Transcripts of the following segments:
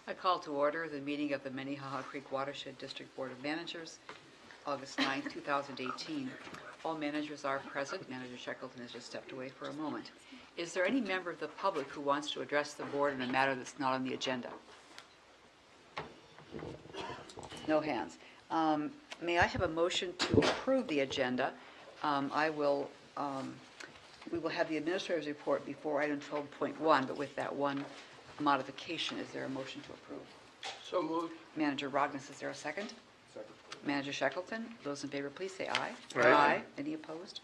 I call to order the meeting of the Minnehaha Creek Watershed District Board of Managers, August 9th, 2018. All managers are present. Manager Shackleton has just stepped away for a moment. Is there any member of the public who wants to address the board in a matter that's not on the agenda? No hands. May I have a motion to approve the agenda? We will have the administrator's report before item 12.1, but with that one modification. Is there a motion to approve? So moved. Manager Rognus, is there a second? Second. Manager Shackleton, those in favor, please say aye. Aye. Any opposed?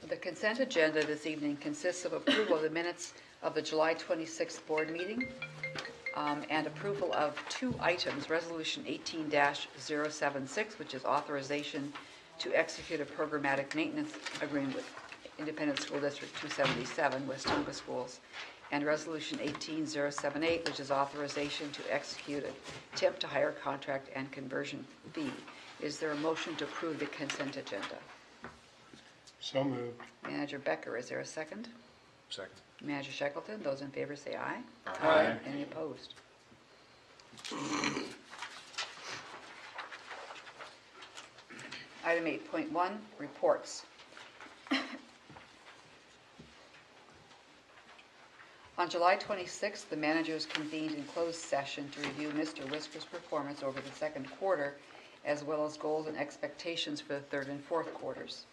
The consent agenda this evening consists of approval of the minutes of the July 26th board meeting and approval of two items, Resolution 18-076, which is authorization to execute a programmatic maintenance agreement with Independent School District 277, West Tonga Schools, and Resolution 18-078, which is authorization to execute a temp to hire contract and conversion fee. Is there a motion to approve the consent agenda? So moved. Manager Becker, is there a second? Second. Manager Shackleton, those in favor say aye. Aye. Any opposed? Item 8.1, reports. On July 26th, the managers convened in closed session to review Mr. Whisker's performance over the second quarter, as well as goals and expectations for the third and fourth quarters.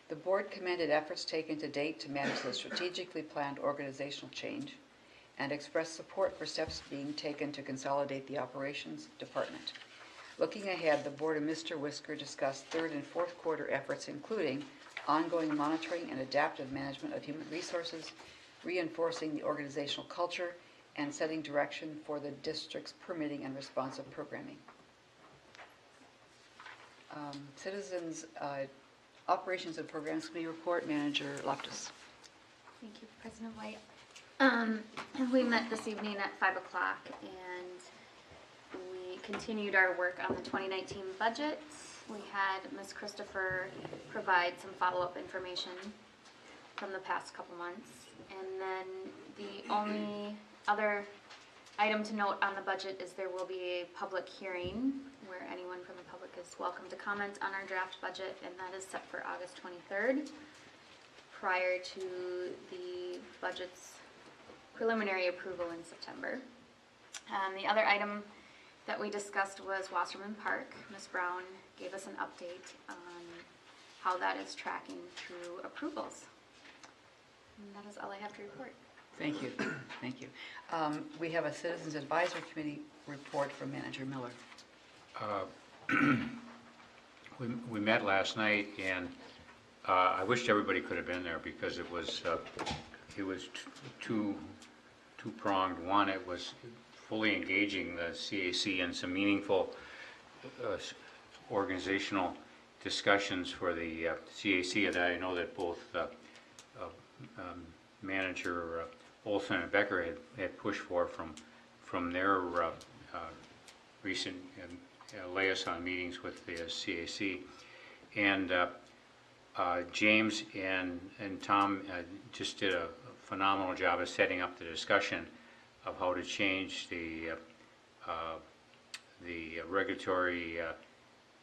The board commended efforts taken to date to manage the strategically planned organizational change and expressed support for steps being taken to consolidate the operations department. Looking ahead, the board and Mr. Whisker discussed third and fourth quarter efforts, including ongoing monitoring and adaptive management of human resources, reinforcing the organizational culture, and setting direction for the district's permitting and responsive programming. Citizens Operations and Programs Committee report, Manager Loftus. Thank you, President White. We met this evening at 5 o'clock and we continued our work on the 2019 budget. We had Ms. Christopher provide some follow-up information from the past couple months. And then the only other item to note on the budget is there will be a public hearing where anyone from the public is welcome to comment on our draft budget, and that is set for August 23rd, prior to the budget's preliminary approval in September. The other item that we discussed was Wasserman Park. Ms. Brown gave us an update on how that is tracking through approvals. And that is all I have to report. Thank you. Thank you. We have a Citizens Advisory Committee report from Manager Miller. We met last night, and I wished everybody could have been there because it was two-pronged. One, it was fully engaging the CAC in some meaningful organizational discussions for the CAC, and I know that both Manager Olson and Becker had pushed for from their recent liaison meetings with the CAC, and James and Tom just did a phenomenal job of setting up the discussion of how to change the regulatory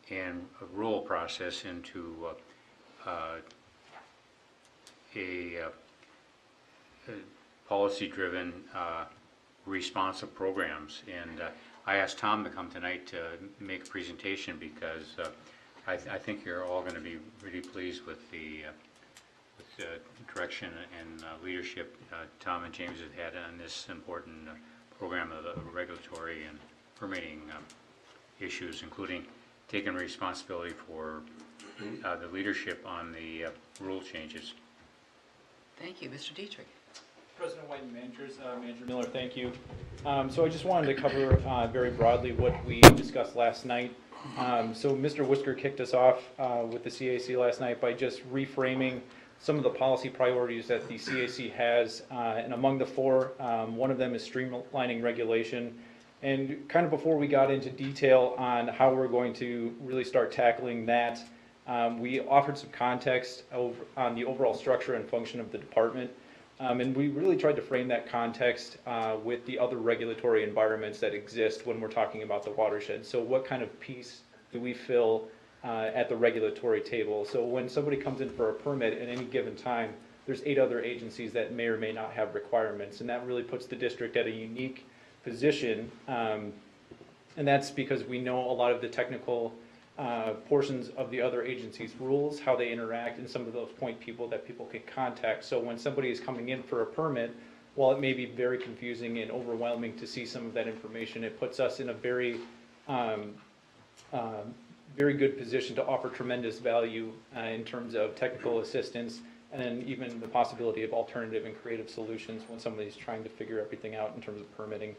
and rule process into a policy-driven responsive programs. And I asked Tom to come tonight to make a presentation because I think you're all going to be really pleased with the direction and leadership Tom and James have had on this important program of the regulatory and permitting issues, including taking responsibility for the leadership on the rule changes. Thank you. Mr. Dietrich. President White and managers, Manager Miller, thank you. So I just wanted to cover very broadly what we discussed last night. So Mr. Whisker kicked us off with the CAC last night by just reframing some of the policy priorities that the CAC has, and among the four, one of them is streamlining regulation. And kind of before we got into detail on how we're going to really start tackling that, we offered some context on the overall structure and function of the department. And we really tried to frame that context with the other regulatory environments that exist when we're talking about the watershed. So what kind of piece do we fill at the regulatory table? So when somebody comes in for a permit at any given time, there's 8 other agencies that may or may not have requirements, and that really puts the district at a unique position. And that's because we know a lot of the technical portions of the other agencies' rules, how they interact, and some of those point people that people can contact. So when somebody is coming in for a permit, while it may be very confusing and overwhelming to see some of that information, it puts us in a very good position to offer tremendous value in terms of technical assistance, and then even the possibility of alternative and creative solutions when somebody's trying to figure everything out in terms of permitting.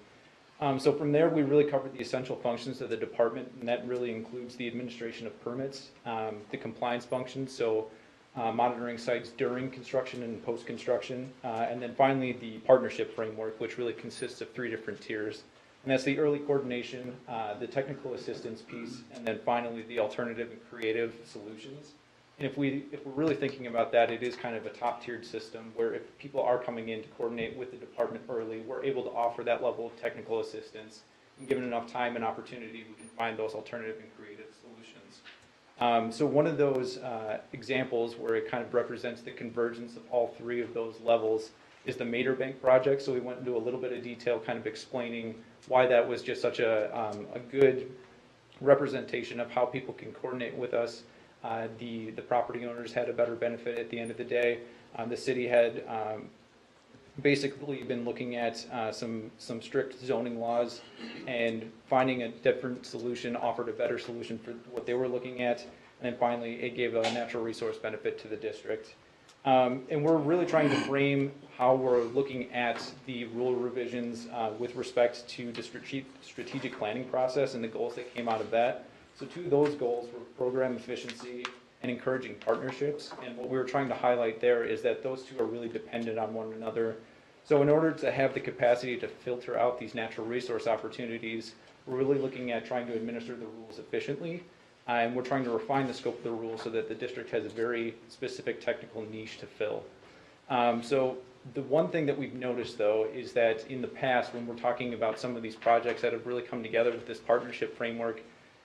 So from there, we really covered the essential functions of the department, and that really includes the administration of permits, the compliance functions, so monitoring sites during construction and post-construction, and then finally the partnership framework, which really consists of 3 different tiers. And that's the early coordination, the technical assistance piece, and then finally the alternative and creative solutions. And if we're really thinking about that, it is kind of a top-tiered system where if people are coming in to coordinate with the department early, we're able to offer that level of technical assistance. And given enough time and opportunity, we can find those alternative and creative solutions. So one of those examples where it kind of represents the convergence of all 3 of those levels is the Mater Bank project. So we went into a little bit of detail kind of explaining why that was just such a good representation of how people can coordinate with us. The property owners had a better benefit at the end of the day. The city had basically been looking at some strict zoning laws and finding a different solution, offered a better solution for what they were looking at. And then finally, it gave a natural resource benefit to the district. And we're really trying to frame how we're looking at the rule revisions with respect to the strategic planning process and the goals that came out of that. So 2 of those goals were program efficiency and encouraging partnerships. And what we were trying to highlight there is that those 2 are really dependent on one another. So in order to have the capacity to filter out these natural resource opportunities, we're really looking at trying to administer the rules efficiently. And we're trying to refine the scope of the rules so that the district has a very specific technical niche to fill. So the one thing that we've noticed, though, is that in the past, when we're talking about some of these projects that have really come together with this partnership framework,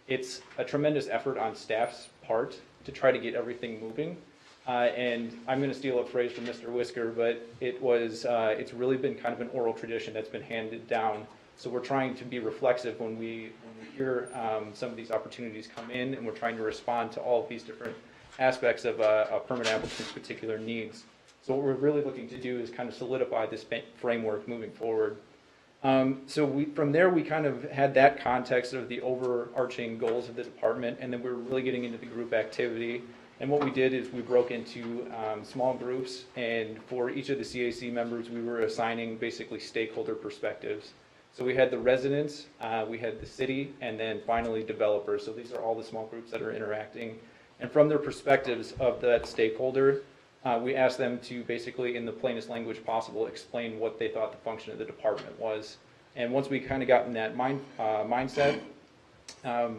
it's a tremendous effort on staff's part to try to get everything moving. And I'm going to steal a phrase from Mr. Whisker, but it's really been kind of an oral tradition that's been handed down. So we're trying to be reflexive when we hear some of these opportunities come in, and we're trying to respond to all of these different aspects of a permit applicant's particular needs. So what we're really looking to do is kind of solidify this framework moving forward. So from there, we kind of had that context of the overarching goals of the department, and then we were really getting into the group activity. And what we did is we broke into small groups, and for each of the CAC members, we were assigning basically stakeholder perspectives. So we had the residents, we had the city, and then finally developers. So these are all the small groups that are interacting. And from their perspectives of that stakeholder, we asked them to basically, in the plainest language possible, explain what they thought the function of the department was. And once we kind of got in that mindset,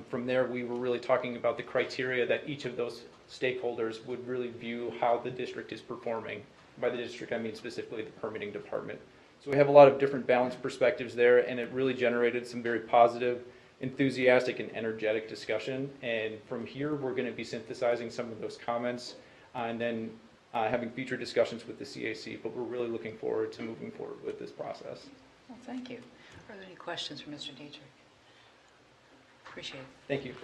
from there we were really talking about the criteria that each of those stakeholders would really view how the district is performing. By the district, I mean specifically the permitting department. So we have a lot of different balanced perspectives there, and it really generated some very positive, enthusiastic, and energetic discussion. And from here, we're going to be synthesizing some of those comments and then having future discussions with the CAC, but we're really looking forward to moving forward with this process. Well, thank you. Are there any questions for Mr. Dietrich? Appreciate it. Thank you.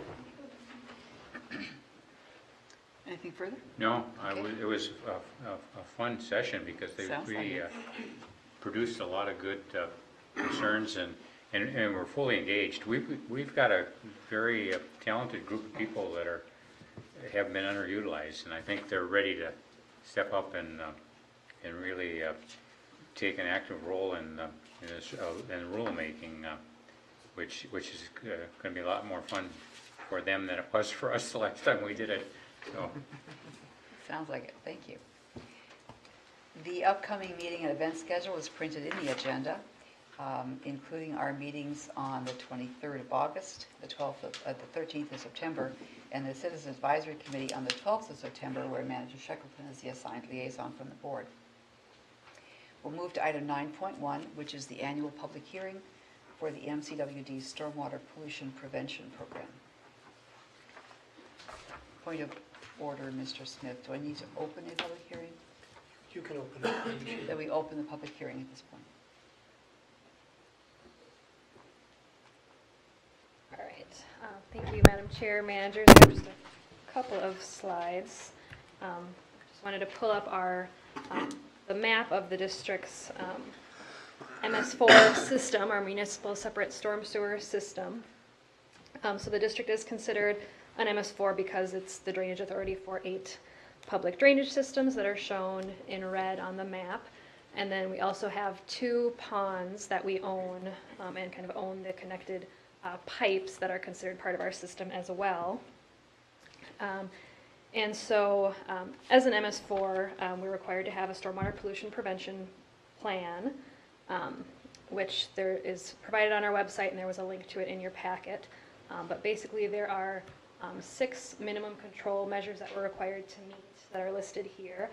Anything further? No, Okay. it was a fun session because they Sounds like really it. produced a lot of good concerns, and we're fully engaged. We've got a very talented group of people that have been underutilized, and I think they're ready to step up and really take an active role in rulemaking, which is going to be a lot more fun for them than it was for us the last time we did it. So. Sounds like it. Thank you. The upcoming meeting and event schedule is printed in the agenda, including our meetings on the 23rd of August, the 13th of September, and the Citizens Advisory Committee on the 12th of September, where Manager Shackleton is the assigned liaison from the board. We'll move to item 9.1, which is the annual public hearing for the MCWD Stormwater Pollution Prevention Program. Point of order, Mr. Smith. Do I need to open a public hearing? You can open it. That we open the public hearing at this point. All right, thank you, Madam Chair, managers. I have just a couple of slides. Just wanted to pull up the map of the district's MS4 system, our municipal separate storm sewer system. So the district is considered an MS4 because it's the drainage authority for 8 public drainage systems that are shown in red on the map. And then we also have 2 ponds that we own and kind of own the connected pipes that are considered part of our system as well. And so as an MS4, we're required to have a stormwater pollution prevention plan, which there is provided on our website, and there was a link to it in your packet. But basically there are 6 minimum control measures that we're required to meet that are listed here.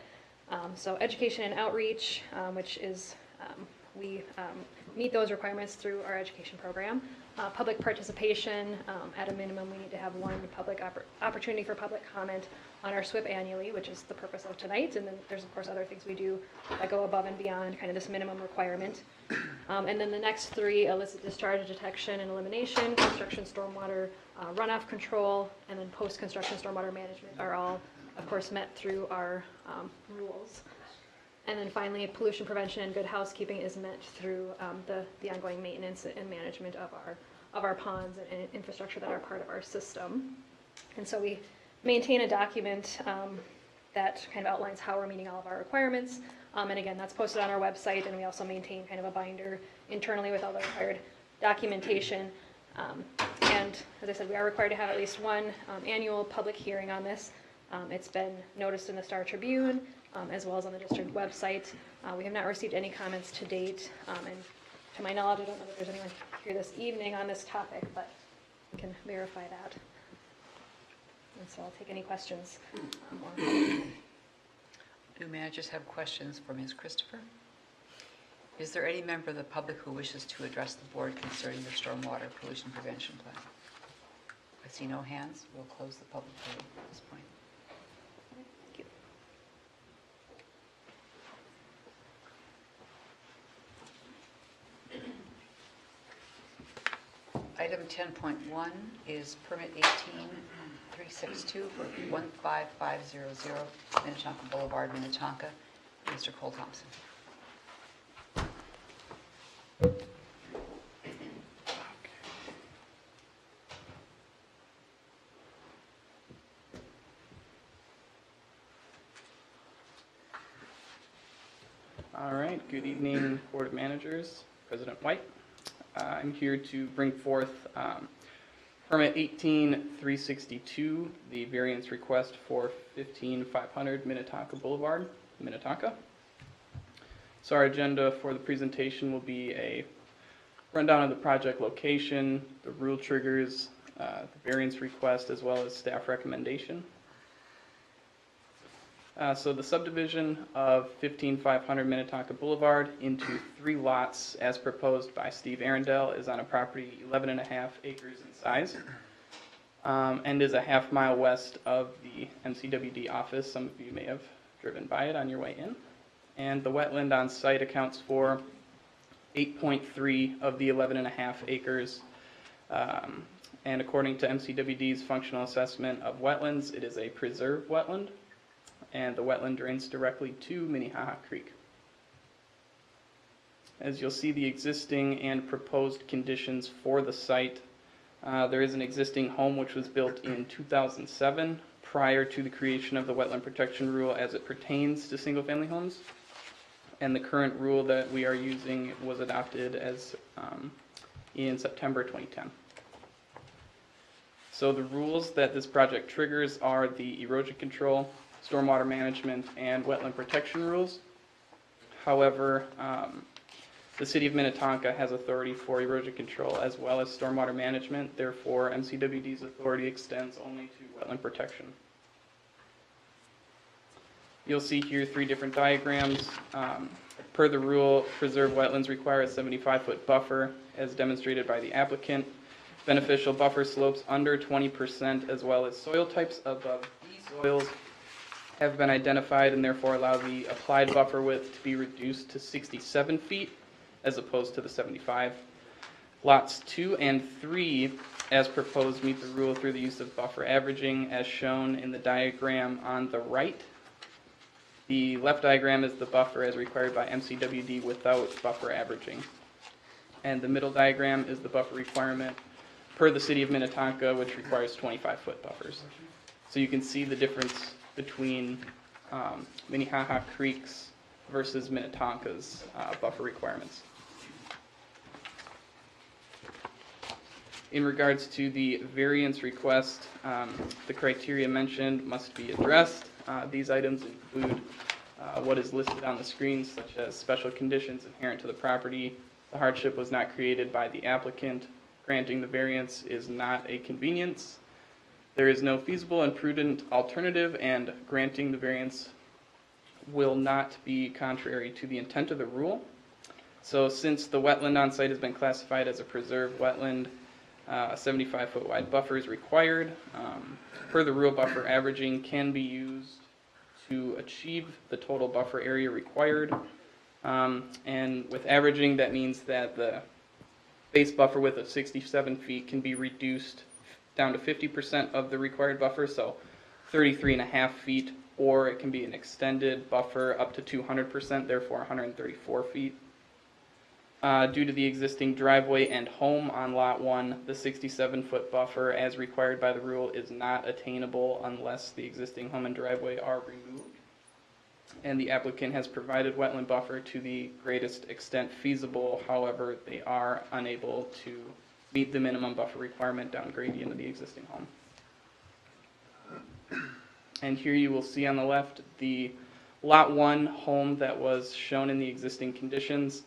So education and outreach, which is we meet those requirements through our education program. Public participation, at a minimum, we need to have 1 public opportunity for public comment on our SWIP annually, which is the purpose of tonight. And then there's, of course, other things we do that go above and beyond kind of this minimum requirement. And then the next 3, illicit discharge detection and elimination, construction stormwater runoff control, and then post-construction stormwater management are all, of course, met through our rules. And then finally, pollution prevention and good housekeeping is met through the ongoing maintenance and management of our ponds and infrastructure that are part of our system. And so we maintain a document that kind of outlines how we're meeting all of our requirements. And again, that's posted on our website, and we also maintain kind of a binder internally with all the required documentation. And as I said, we are required to have at least 1 annual public hearing on this. It's been noticed in the Star Tribune, as well as on the district website. We have not received any comments to date, and to my knowledge, I don't know if there's anyone here this evening on this topic, but we can verify that. And so I'll take any questions. Do managers have questions for Ms. Christopher? Is there any member of the public who wishes to address the board concerning the stormwater pollution prevention plan? I see no hands. We'll close the public hearing at this point. Thank you. Item 10.1 is permit 18362 for 15500 Minnetonka Boulevard, Minnetonka. Mr. Cole Thompson. All right, good evening, Board of Managers, President White. I'm here to bring forth permit 18362, the variance request for 15500 Minnetonka Boulevard, Minnetonka. So our agenda for the presentation will be a rundown of the project location, the rule triggers, the variance request, as well as staff recommendation. So the subdivision of 15500 Minnetonka Boulevard into 3 lots as proposed by Steve Arundel is on a property 11.5 acres in size and is a half-mile west of the MCWD office. Some of you may have driven by it on your way in. And the wetland on site accounts for 8.3 of the 11.5 acres. And according to MCWD's functional assessment of wetlands, it is a preserved wetland, and the wetland drains directly to Minnehaha Creek. As you'll see the existing and proposed conditions for the site, there is an existing home which was built in 2007 prior to the creation of the wetland protection rule as it pertains to single-family homes. And the current rule that we are using was adopted as in September 2010. So the rules that this project triggers are the erosion control, stormwater management, and wetland protection rules. However, the City of Minnetonka has authority for erosion control as well as stormwater management. Therefore, MCWD's authority extends only to wetland protection. You'll see here 3 different diagrams. Per the rule, preserved wetlands require a 75-foot buffer, as demonstrated by the applicant. Beneficial buffer slopes under 20%, as well as soil types above B soils, have been identified and therefore allow the applied buffer width to be reduced to 67 feet, as opposed to the 75. Lots 2 and 3, as proposed, meet the rule through the use of buffer averaging, as shown in the diagram on the right. The left diagram is the buffer as required by MCWD without buffer averaging. And the middle diagram is the buffer requirement per the city of Minnetonka, which requires 25-foot buffers. So you can see the difference between Minnehaha Creek's versus Minnetonka's buffer requirements. In regards to the variance request, the criteria mentioned must be addressed. These items include what is listed on the screen, such as special conditions inherent to the property. The hardship was not created by the applicant. Granting the variance is not a convenience. There is no feasible and prudent alternative, and granting the variance will not be contrary to the intent of the rule. So since the wetland on site has been classified as a preserved wetland, a 75-foot wide buffer is required. Per the rule, buffer averaging can be used to achieve the total buffer area required. And with averaging, that means that the base buffer width of 67 feet can be reduced down to 50% of the required buffer, so 33.5 feet, or it can be an extended buffer up to 200%, therefore 134 feet. Due to the existing driveway and home on Lot 1, the 67-foot buffer, as required by the rule, is not attainable unless the existing home and driveway are removed. And the applicant has provided wetland buffer to the greatest extent feasible. However, they are unable to meet the minimum buffer requirement down gradient of the existing home. And here you will see on the left the Lot 1 home that was shown in the existing conditions.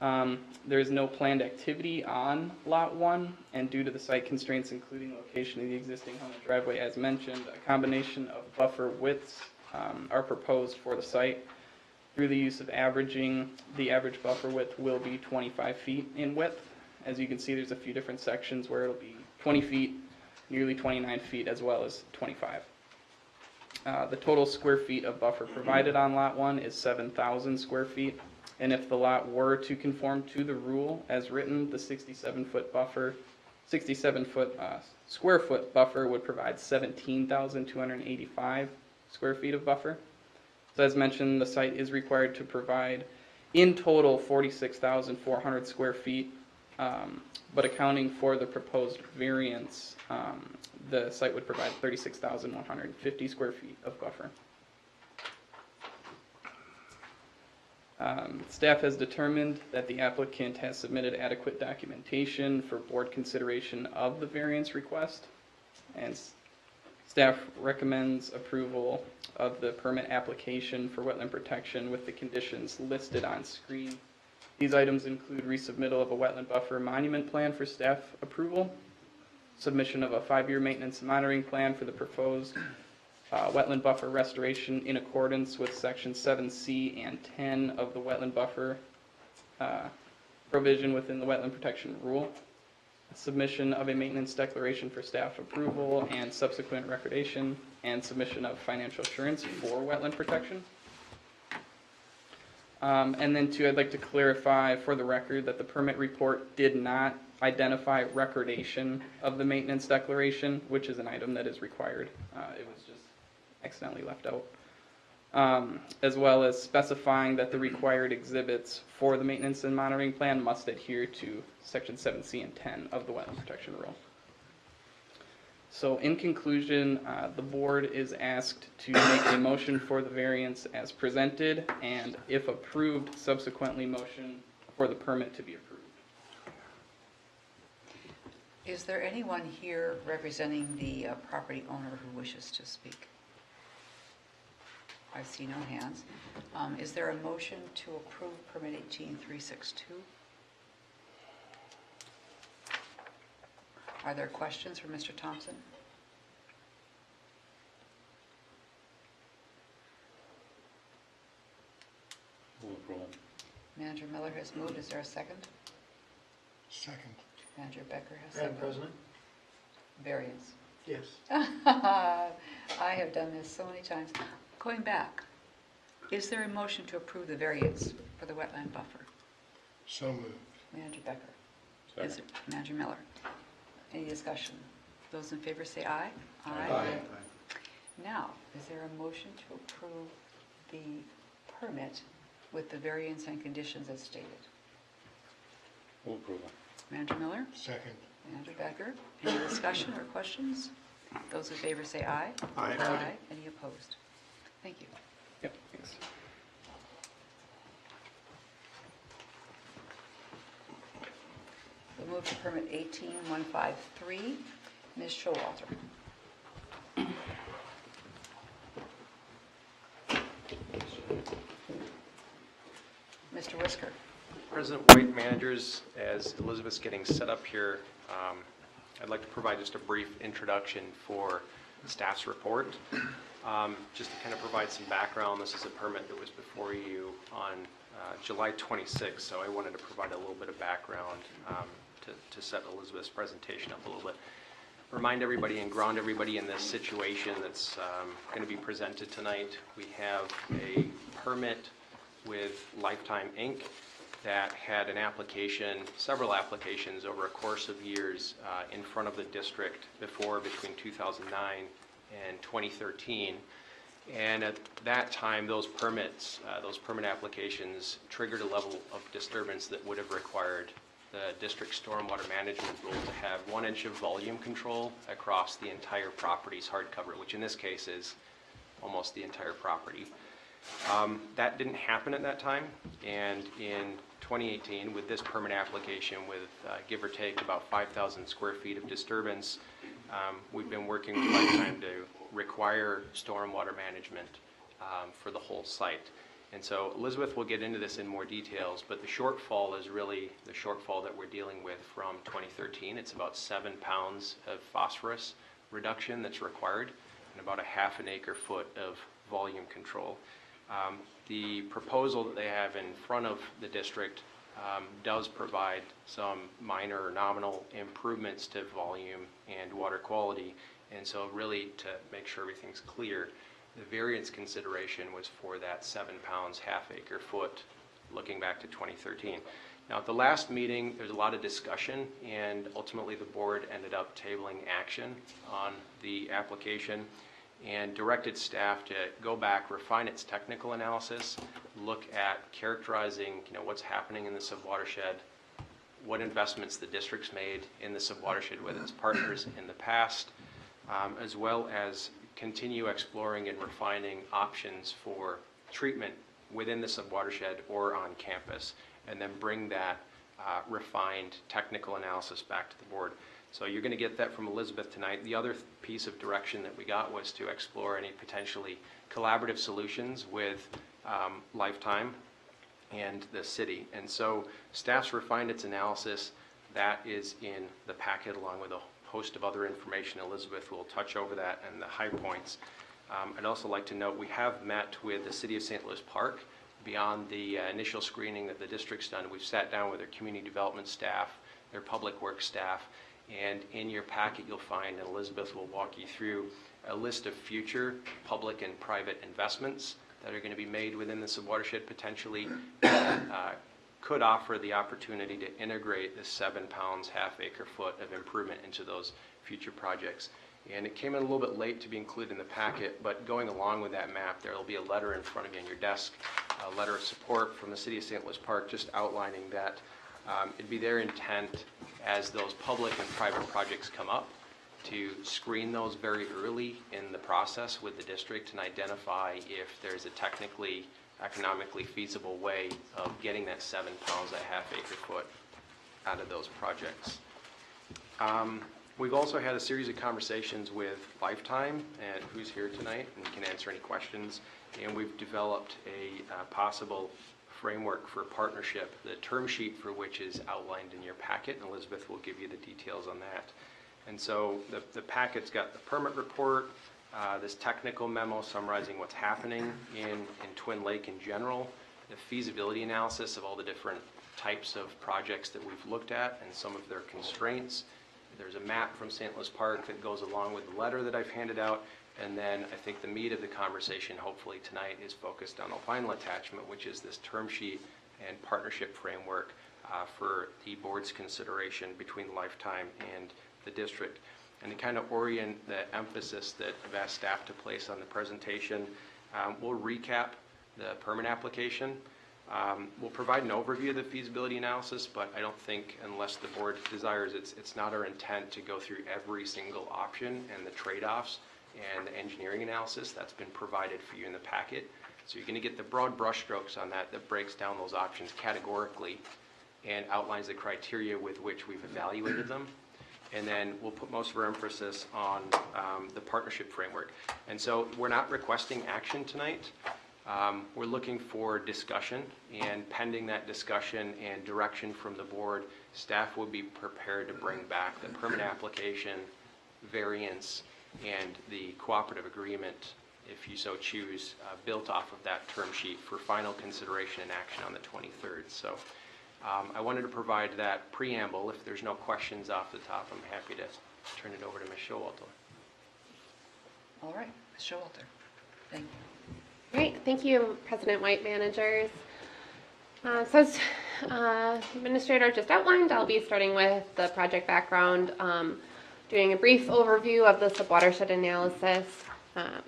There is no planned activity on Lot 1, and due to the site constraints, including location of the existing home and driveway as mentioned, a combination of buffer widths are proposed for the site. Through the use of averaging, the average buffer width will be 25 feet in width. As you can see, there's a few different sections where it'll be 20 feet, nearly 29 feet, as well as 25. The total square feet of buffer provided on Lot 1 is 7,000 square feet. And if the lot were to conform to the rule as written, the 67-foot buffer, 67-foot square foot buffer would provide 17,285 square feet of buffer. So as mentioned, the site is required to provide in total 46,400 square feet, but accounting for the proposed variance, the site would provide 36,150 square feet of buffer. Staff has determined that the applicant has submitted adequate documentation for board consideration of the variance request, and staff recommends approval of the permit application for wetland protection with the conditions listed on screen. These items include resubmittal of a wetland buffer monument plan for staff approval, submission of a 5-year maintenance and monitoring plan for the proposed wetland buffer restoration in accordance with section 7C and 10 of the wetland buffer provision within the wetland protection rule, submission of a maintenance declaration for staff approval and subsequent recordation, and submission of financial assurance for wetland protection. And then I'd like to clarify for the record that the permit report did not identify recordation of the maintenance declaration, which is an item that is required. It was just accidentally left out, as well as specifying that the required exhibits for the maintenance and monitoring plan must adhere to section 7C and 10 of the wetland protection rule. So in conclusion, the board is asked to make a motion for the variance as presented, and if approved, subsequently motion for the permit to be approved. Is there anyone here representing the property owner who wishes to speak? I see no hands. Is there a motion to approve permit 18362? Are there questions for Mr. Thompson? Move approval. Manager Miller has moved. Is there a second? Second. Manager Becker has Madam seconded. President? Variance. Yes. I have done this so many times. Going back, is there a motion to approve the variance for the wetland buffer? So moved. Manager Becker. Is Second. it Manager Miller? Any discussion? Those in favor say aye. Now, is there a motion to approve the permit with the variance and conditions as stated? Move approval. Manager Miller? Second. Manager Becker? Any discussion or questions? Those in favor say aye. Aye. Any opposed? Thank you. Yep, thanks. We'll move to permit 18153, Ms. Showalter. Mr. Whisker. President White, managers, as Elizabeth's getting set up here, I'd like to provide just a brief introduction for staff's report. Just to kind of provide some background, this is a permit that was before you on July 26th, so I wanted to provide a little bit of background to set Elizabeth's presentation up a little bit. Remind everybody and ground everybody in this situation that's going to be presented tonight. We have a permit with Lifetime Inc. that had an application, several applications over a course of years in front of the district between 2009 and 2013. And at that time, those permit applications triggered a level of disturbance that would have required the district stormwater management rule to have 1 inch of volume control across the entire property's hard cover, which in this case is almost the entire property. That didn't happen at that time, and in 2018, with this permit application with give or take about 5,000 square feet of disturbance, we've been working with Lifetime to require stormwater management for the whole site. And so Elizabeth will get into this in more details, but the shortfall is really the shortfall that we're dealing with from 2013. It's about 7 pounds of phosphorus reduction that's required and about a ½ acre foot of volume control. The proposal that they have in front of the district does provide some minor or nominal improvements to volume and water quality. And so really, to make sure everything's clear, the variance consideration was for that 7 pounds, ½ acre foot, looking back to 2013. Now, at the last meeting, there's a lot of discussion, and ultimately the board ended up tabling action on the application and directed staff to go back, refine its technical analysis, look at characterizing, what's happening in the subwatershed, what investments the district's made in the subwatershed with its partners in the past, as well as continue exploring and refining options for treatment within the subwatershed or on campus, and then bring that refined technical analysis back to the board. So you're going to get that from Elizabeth tonight. The other piece of direction that we got was to explore any potentially collaborative solutions with Lifetime and the city. And so staff's refined its analysis. That is in the packet along with a host of other information. Elizabeth will touch over that and the high points. I'd also like to note we have met with the City of St. Louis Park. Beyond the initial screening that the district's done, we've sat down with their community development staff, their public works staff, and in your packet you'll find, and Elizabeth will walk you through, a list of future public and private investments that are going to be made within the subwatershed potentially could offer the opportunity to integrate the 7 pounds, ½ acre foot of improvement into those future projects. And it came in a little bit late to be included in the packet, but going along with that map, there will be a letter in front of you on your desk, a letter of support from the City of St. Louis Park, just outlining that it'd be their intent as those public and private projects come up to screen those very early in the process with the district and identify if there's a technically, economically feasible way of getting that 7 pounds, ½ acre foot out of those projects. We've also had a series of conversations with Lifetime, and who's here tonight and can answer any questions, and we've developed a possible framework for partnership, the term sheet for which is outlined in your packet, and Elizabeth will give you the details on that. And so the packet's got the permit report, this technical memo summarizing what's happening in Twin Lake in general, the feasibility analysis of all the different types of projects that we've looked at and some of their constraints. There's a map from St. Louis Park that goes along with the letter that I've handed out. And then I think the meat of the conversation, hopefully tonight, is focused on the final attachment, which is this term sheet and partnership framework for the board's consideration between Lifetime and the district. And to kind of orient the emphasis that I've asked staff to place on the presentation, we'll recap the permit application. We'll provide an overview of the feasibility analysis, but I don't think, unless the board desires, it's not our intent to go through every single option and the trade-offs and the engineering analysis that's been provided for you in the packet. So you're going to get the broad brushstrokes on that breaks down those options categorically and outlines the criteria with which we've evaluated them. And then we'll put most of our emphasis on the partnership framework. And so we're not requesting action tonight. We're looking for discussion, and pending that discussion and direction from the board, staff will be prepared to bring back the permit application, variance, and the cooperative agreement, if you so choose, built off of that term sheet for final consideration and action on the 23rd. So I wanted to provide that preamble. If there's no questions off the top, I'm happy to turn it over to Ms. Showalter. All right, Ms. Showalter. Thank you. Great, thank you, President White, managers. So as Administrator just outlined, I'll be starting with the project background, doing a brief overview of the subwatershed analysis,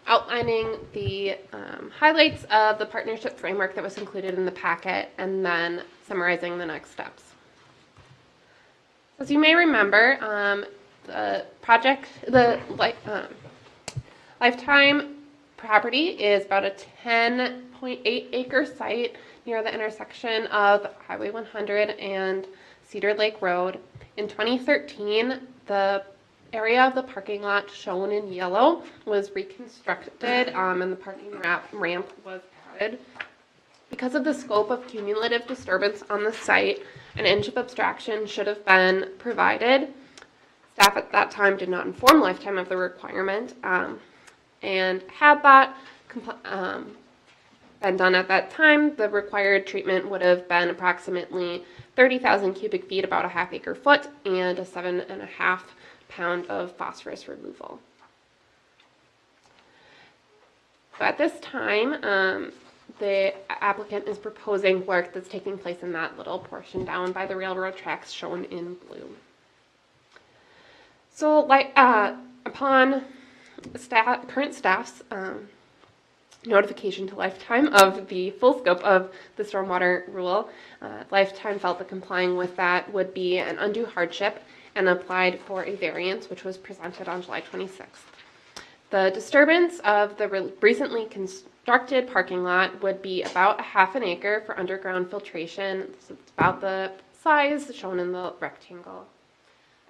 outlining the highlights of the partnership framework that was included in the packet, and then summarizing the next steps. As you may remember, the Lifetime property is about a 10.8 acre site near the intersection of Highway 100 and Cedar Lake Road. In 2013, the area of the parking lot shown in yellow was reconstructed and the parking ramp was added. Because of the scope of cumulative disturbance on the site, an inch of abstraction should have been provided. Staff at that time did not inform Lifetime of the requirement, and had that been done at that time, the required treatment would have been approximately 30,000 cubic feet, about a half acre foot, and a 7.5 pound of phosphorus removal. So at this time, the applicant is proposing work that's taking place in that little portion down by the railroad tracks shown in blue. So upon current staff's notification to Lifetime of the full scope of the stormwater rule, Lifetime felt that complying with that would be an undue hardship and applied for a variance, which was presented on July 26th. The disturbance of the recently constructed parking lot would be about a half an acre for underground filtration. So it's about the size shown in the rectangle.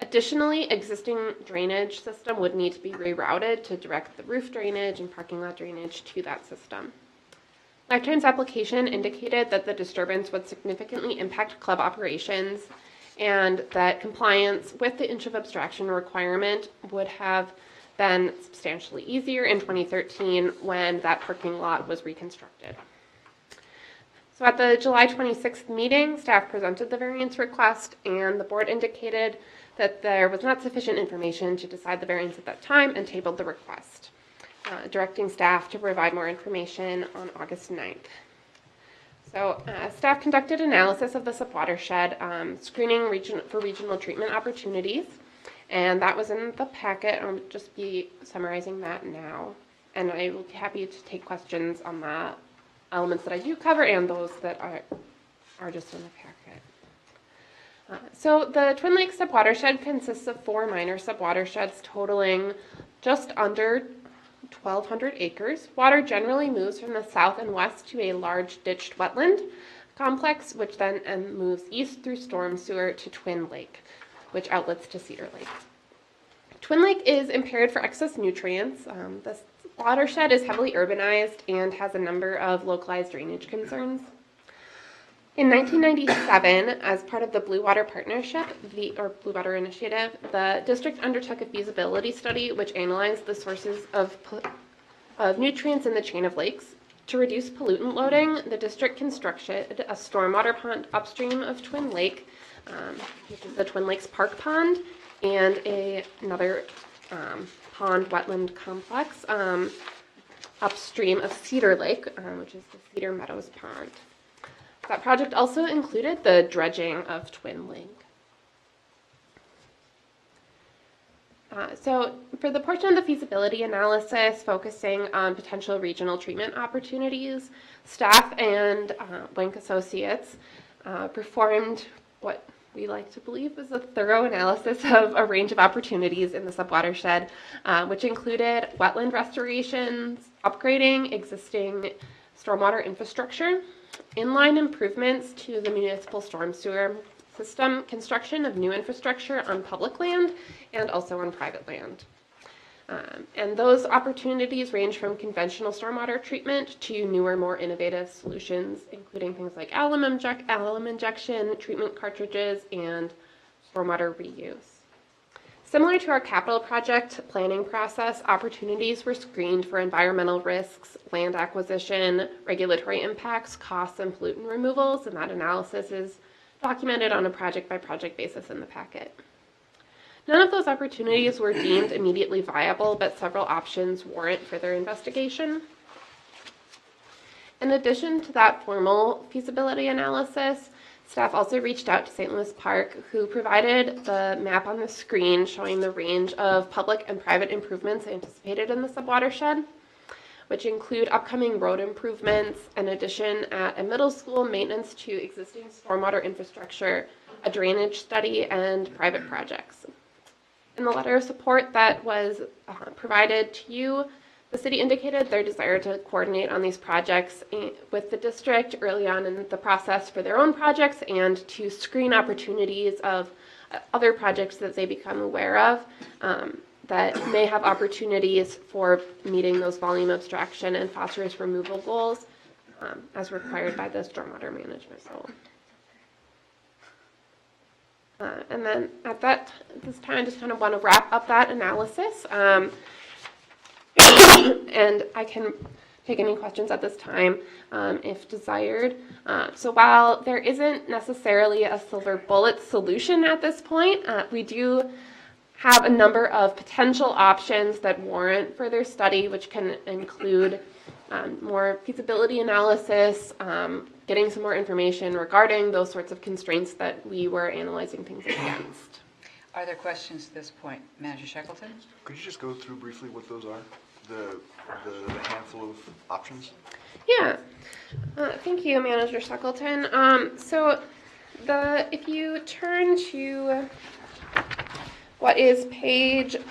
Additionally, existing drainage system would need to be rerouted to direct the roof drainage and parking lot drainage to that system. Lifetime's application indicated that the disturbance would significantly impact club operations and that compliance with the inch of abstraction requirement would have been substantially easier in 2013 when that parking lot was reconstructed. So at the July 26th meeting, staff presented the variance request, and the board indicated that there was not sufficient information to decide the variance at that time and tabled the request, directing staff to provide more information on August 9th. So staff conducted analysis of the subwatershed, screening for regional treatment opportunities, and that was in the packet. I'll just be summarizing that now, and I will be happy to take questions on the elements that I do cover and those that are just in the packet. So the Twin Lakes subwatershed consists of 4 minor subwatersheds totaling just under 1,200 acres. Water generally moves from the south and west to a large ditched wetland complex, which then moves east through storm sewer to Twin Lake, which outlets to Cedar Lake. Twin Lake is impaired for excess nutrients. The watershed is heavily urbanized and has a number of localized drainage concerns. In 1997, as part of the Blue Water Partnership, or Blue Water Initiative, the district undertook a feasibility study which analyzed the sources of nutrients in the chain of lakes. To reduce pollutant loading, the district constructed a stormwater pond upstream of Twin Lake, which is the Twin Lakes Park Pond, and another pond wetland complex upstream of Cedar Lake, which is the Cedar Meadows Pond. That project also included the dredging of Twin Lake. So for the portion of the feasibility analysis focusing on potential regional treatment opportunities, staff and Wank Associates performed what we like to believe was a thorough analysis of a range of opportunities in the subwatershed, which included wetland restorations, upgrading existing stormwater infrastructure, inline improvements to the municipal storm sewer system, construction of new infrastructure on public land and also on private land. And those opportunities range from conventional stormwater treatment to newer, more innovative solutions, including things like alum injection, treatment cartridges, and stormwater reuse. Similar to our capital project planning process, opportunities were screened for environmental risks, land acquisition, regulatory impacts, costs, and pollutant removals, and that analysis is documented on a project-by-project basis in the packet. None of those opportunities were deemed immediately viable, but several options warrant further investigation. In addition to that formal feasibility analysis, staff also reached out to St. Louis Park, who provided the map on the screen showing the range of public and private improvements anticipated in the subwatershed, which include upcoming road improvements, an addition at a middle school, maintenance to existing stormwater infrastructure, a drainage study, and private projects. In the letter of support that was provided to you, the city indicated their desire to coordinate on these projects with the district early on in the process for their own projects and to screen opportunities of other projects that they become aware of that may have opportunities for meeting those volume abstraction and phosphorus removal goals as required by the stormwater management goal. And then at this time, I just kind of want to wrap up that analysis. And I can take any questions at this time if desired. So while there isn't necessarily a silver bullet solution at this point, we do have a number of potential options that warrant further study, which can include more feasibility analysis, getting some more information regarding those sorts of constraints that we were analyzing things against. Are there questions at this point? Manager Shackleton? Could you just go through briefly what those are? The handful of options? Yeah. Thank you, Manager Shackleton. So if you turn to what is it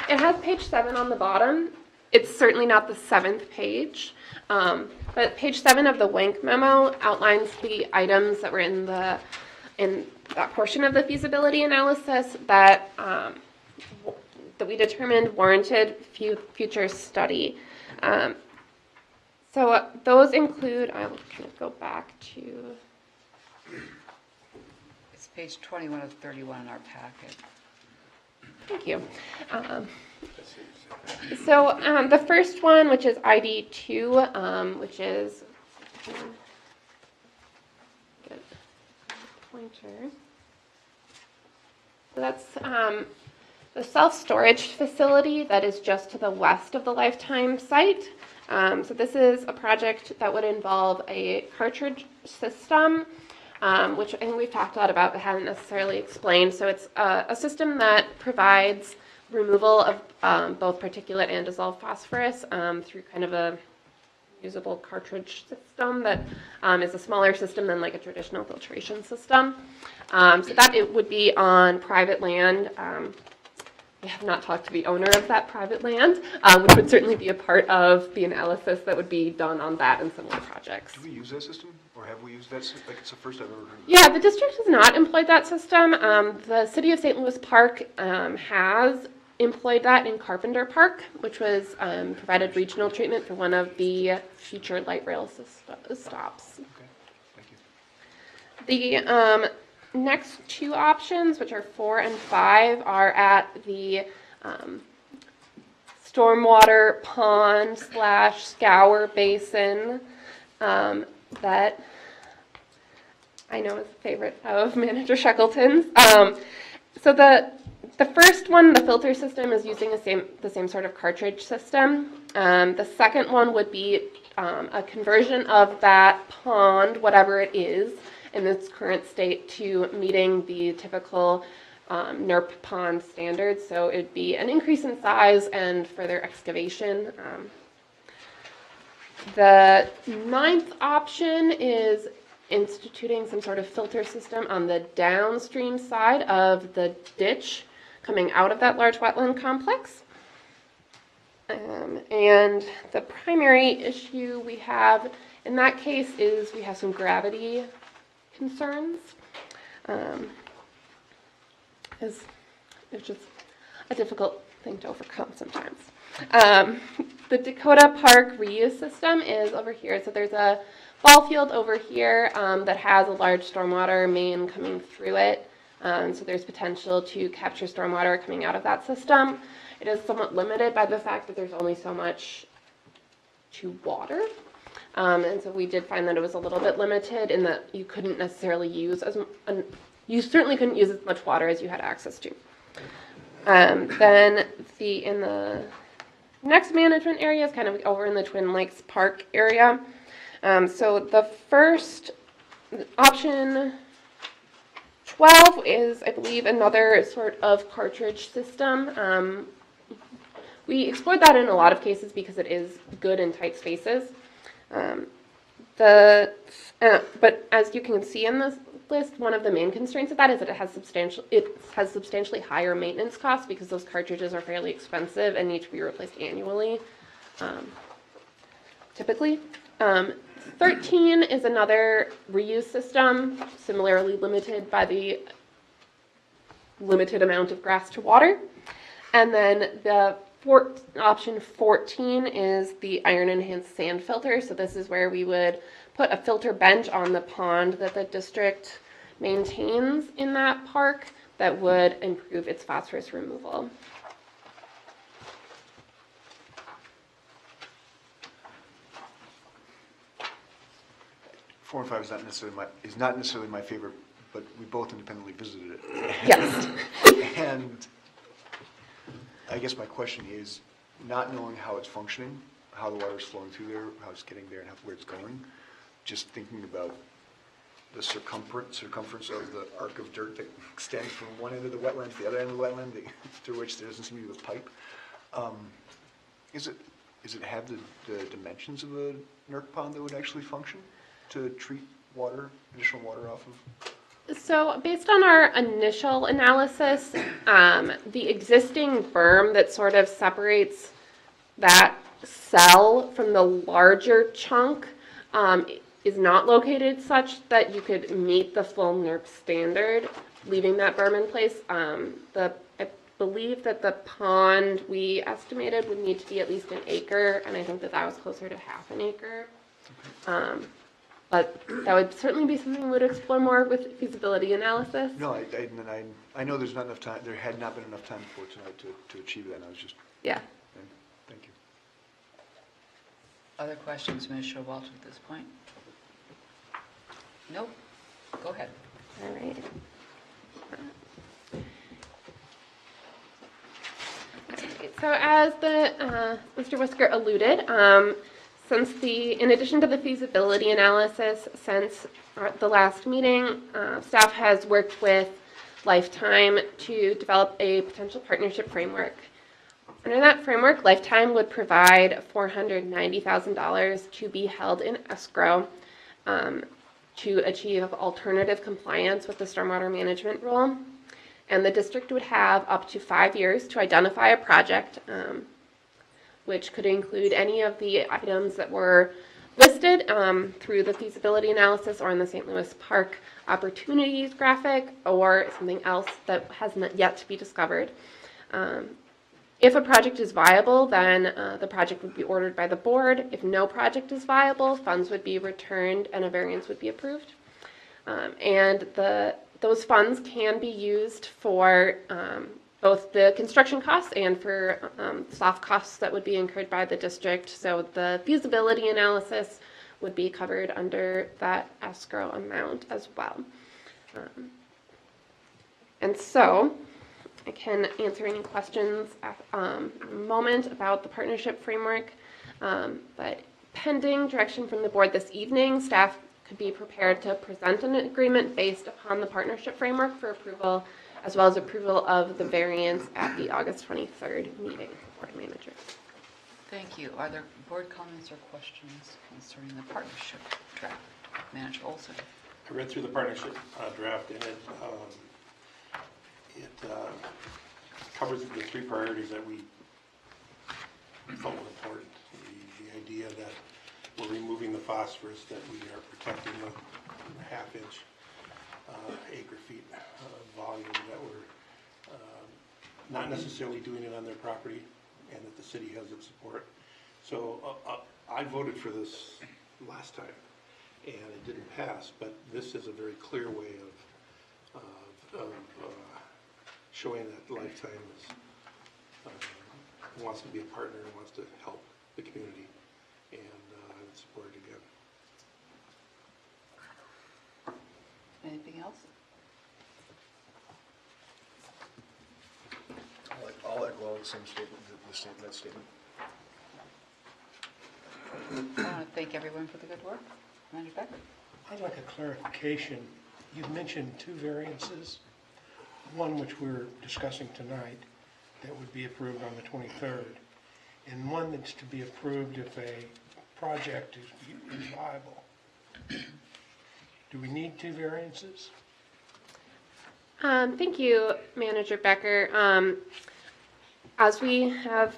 has page 7 on the bottom. It's certainly not the 7th page, but page 7 of the Wank memo outlines the items that were in that portion of the feasibility analysis that we determined warranted future study. So those include, I'll kind of go back to. It's page 21 of 31 in our packet. Thank you. So the first one, which is ID 2, which is good pointer. So that's the self-storage facility that is just to the west of the Lifetime site. So this is a project that would involve a cartridge system, which I think we've talked a lot about but haven't necessarily explained. So it's a system that provides removal of both particulate and dissolved phosphorus through kind of a usable cartridge system that is a smaller system than like a traditional filtration system. So that it would be on private land. We have not talked to the owner of that private land, which would certainly be a part of the analysis that would be done on that and similar projects. Do we use that system, or have we used that? Like, it's the first I've ever heard of it. Yeah, the district has not employed that system. The city of St. Louis Park has employed that in Carpenter Park, which was provided regional treatment for one of the future light rail stops. Okay, thank you. The next two options, which are 4 and 5, are at the stormwater pond / scour basin that I know is a favorite of Manager Shackleton's. So the first one, the filter system, is using the same sort of cartridge system. The second one would be a conversion of that pond, whatever it is, in its current state to meeting the typical NERP pond standards. So it'd be an increase in size and further excavation. The ninth option is instituting some sort of filter system on the downstream side of the ditch coming out of that large wetland complex. And the primary issue we have in that case is we have some gravity concerns. It's just a difficult thing to overcome sometimes. The Dakota Park reuse system is over here. So there's a ball field over here that has a large stormwater main coming through it. So there's potential to capture stormwater coming out of that system. It is somewhat limited by the fact that there's only so much to water. And so we did find that it was a little bit limited in that you couldn't necessarily use you certainly couldn't use as much water as you had access to. Then in the next management area is kind of over in the Twin Lakes Park area. So the first option 12 is, I believe, another sort of cartridge system. We explored that in a lot of cases because it is good in tight spaces. But as you can see in this list, one of the main constraints of that is that it has substantially higher maintenance costs because those cartridges are fairly expensive and need to be replaced annually, typically. 13 is another reuse system, similarly limited by the limited amount of grass to water. And then the option 14 is the iron enhanced sand filter. So this is where we would put a filter bench on the pond that the district maintains in that park that would improve its phosphorus removal. Four and five is not necessarily my favorite, but we both independently visited it. Yes. And I guess my question is, not knowing how it's functioning, how the water's flowing through there, how it's getting there, and where it's going, just thinking about the circumference of the arc of dirt that extends from one end of the wetland to the other end of the wetland, through which there doesn't seem to be a pipe. Does it have the dimensions of a NERC pond that would actually function to treat additional water off of? So based on our initial analysis, the existing berm that sort of separates that cell from the larger chunk is not located such that you could meet the full NERP standard, leaving that berm in place. I believe that the pond we estimated would need to be at least an acre, and I think that was closer to half an acre. But that would certainly be something we would explore more with feasibility analysis. No, I know there's not enough time, there had not been enough time before tonight to achieve that, and I was just, Yeah. thank you. Other questions, Ms. Showalter, at this point? Nope. Go ahead. All right. So as Mr. Whisker alluded, in addition to the feasibility analysis, since the last meeting, staff has worked with Lifetime to develop a potential partnership framework. Under that framework, Lifetime would provide $490,000 to be held in escrow to achieve alternative compliance with the stormwater management rule. And the district would have up to 5 years to identify a project, which could include any of the items that were listed through the feasibility analysis or in the St. Louis Park opportunities graphic, or something else that has not yet to be discovered. If a project is viable, then the project would be ordered by the board. If no project is viable, funds would be returned and a variance would be approved. Those funds can be used for both the construction costs and for soft costs that would be incurred by the district. So the feasibility analysis would be covered under that escrow amount as well. And so I can answer any questions at a moment about the partnership framework, but pending direction from the board this evening, staff could be prepared to present an agreement based upon the partnership framework for approval, as well as approval of the variance at the August 23rd meeting. Board manager. Thank you. Are there board comments or questions concerning the partnership draft? Manager Olson. I read through the partnership draft, and it covers the three priorities that we felt were important. The idea that we're removing the phosphorus, that we are protecting the half-inch acre feet volume, that we're not necessarily doing it on their property, and that the city has its support. So I voted for this last time, and it didn't pass, but this is a very clear way of showing that Lifetime wants to be a partner and wants to help the community, and I would support it again. Anything else? I'll echo the same statement, that statement. I want to thank everyone for the good work. Manager Becker. I'd like a clarification. You've mentioned two variances, one which we're discussing tonight that would be approved on the 23rd, and one that's to be approved if a project is viable. Do we need two variances? Thank you, Manager Becker. As we have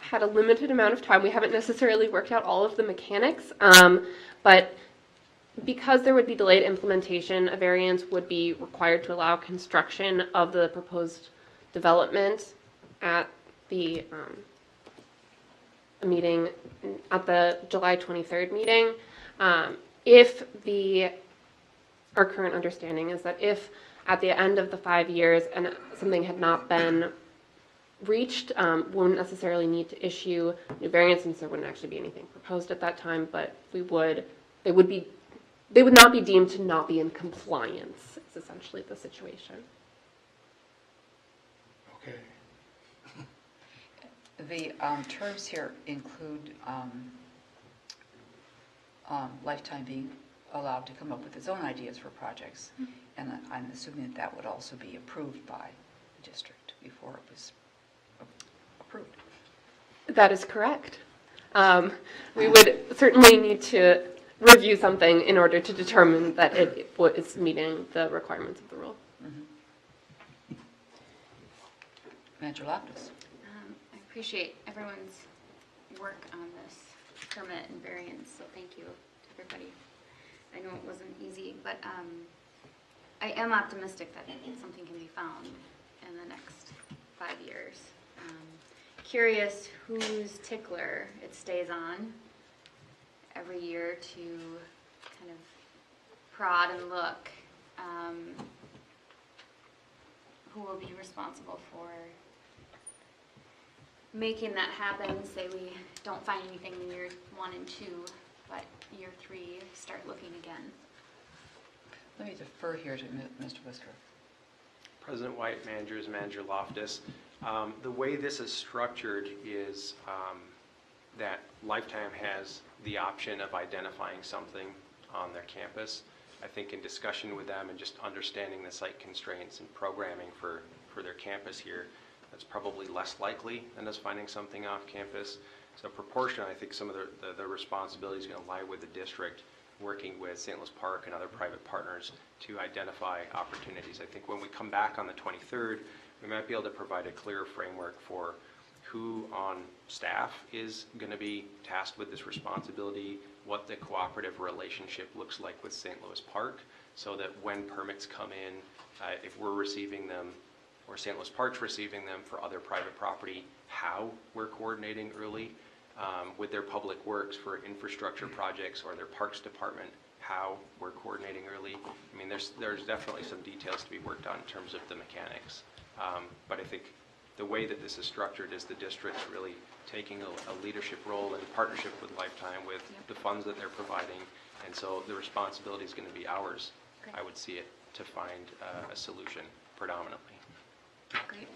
had a limited amount of time, we haven't necessarily worked out all of the mechanics, but because there would be delayed implementation, a variance would be required to allow construction of the proposed development at the meeting, at the July 23rd meeting. If our current understanding is that if at the end of the 5 years and something had not been reached, we wouldn't necessarily need to issue new variance, since there wouldn't actually be anything proposed at that time, but they would not be deemed to not be in compliance, is essentially the situation. Okay. The terms here include Lifetime being allowed to come up with its own ideas for projects, and I'm assuming that that would also be approved by the district before it was approved. That is correct. We would certainly need to review something in order to determine that it is meeting the requirements of the rule. Mm-hmm. Manager Loftus. I appreciate everyone's work on this permit and variance, so thank you to everybody. I know it wasn't easy, but I am optimistic that something can be found in the next 5 years. Curious whose tickler it stays on every year to kind of prod and look. Who will be responsible for making that happen? Say we don't find anything in year 1 and 2, but year 3 start looking again. Let me defer here to Mr. Whisker. President White, managers, Manager Loftus. The way this is structured is that Lifetime has the option of identifying something on their campus. I think in discussion with them and just understanding the site constraints and programming for their campus here, that's probably less likely than us finding something off campus. So proportionally, I think some of the responsibility is going to lie with the district, working with St. Louis Park and other private partners to identify opportunities. I think when we come back on the 23rd, we might be able to provide a clear framework for who on staff is going to be tasked with this responsibility, what the cooperative relationship looks like with St. Louis Park, so that when permits come in, if we're receiving them or St. Louis Park's receiving them for other private property, how we're coordinating early with their public works for infrastructure projects or their parks department, how we're coordinating early. I mean, there's definitely some details to be worked on in terms of the mechanics. But I think the way that this is structured is the district's really taking a leadership role in partnership with Lifetime with the funds that they're providing. And so the responsibility is going to be ours, Great. I would see it, to find a solution predominantly. Great.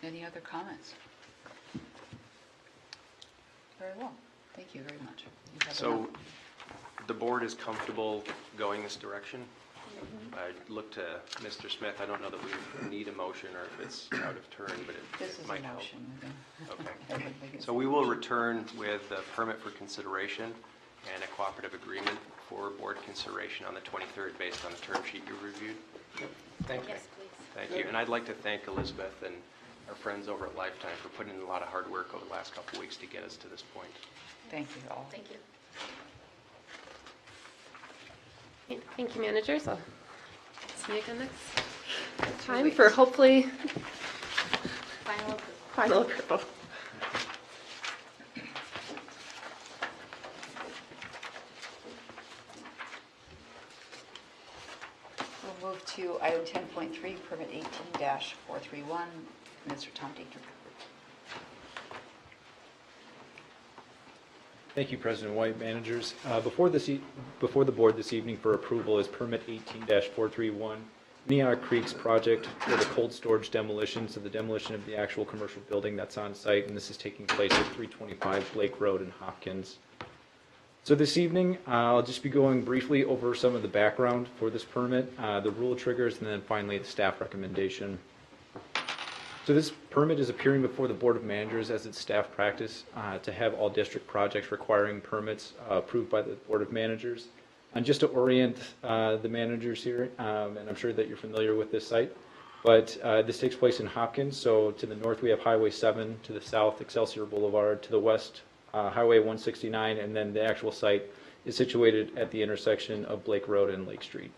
Any other comments? Very well. Thank you very much. You have So enough. the board is comfortable going this direction? I look to Mr. Smith. I don't know that we need a motion or if it's out of turn, but This it is a might help. motion. Okay. I would think it's So a we will motion. return with the permit for consideration and a cooperative agreement for board consideration on the 23rd based on the term sheet you reviewed. Thank you. Yes, please. Thank you. And I'd like to thank Elizabeth and our friends over at Lifetime for putting in a lot of hard work over the last couple of weeks to get us to this point. Thank you all. Thank you. Thank you, managers. I'll see you again next time weeks. for hopefully Final approval. final approval. We'll move to item 10.3, permit 18-431, Mr. Tom Dietrich. Thank you, President White, managers. Before the board this evening for approval is permit 18-431, Neonar Creek's project for the cold storage demolition, so the demolition of the actual commercial building that's on site, and this is taking place at 325 Blake Road in Hopkins. So this evening, I'll just be going briefly over some of the background for this permit, the rule triggers, and then finally the staff recommendation. So this permit is appearing before the Board of Managers as its staff practice to have all district projects requiring permits approved by the Board of Managers. And just to orient the managers here, and I'm sure that you're familiar with this site, but this takes place in Hopkins. So to the north, we have Highway 7, to the south, Excelsior Boulevard, to the west, Highway 169, and then the actual site is situated at the intersection of Blake Road and Lake Street.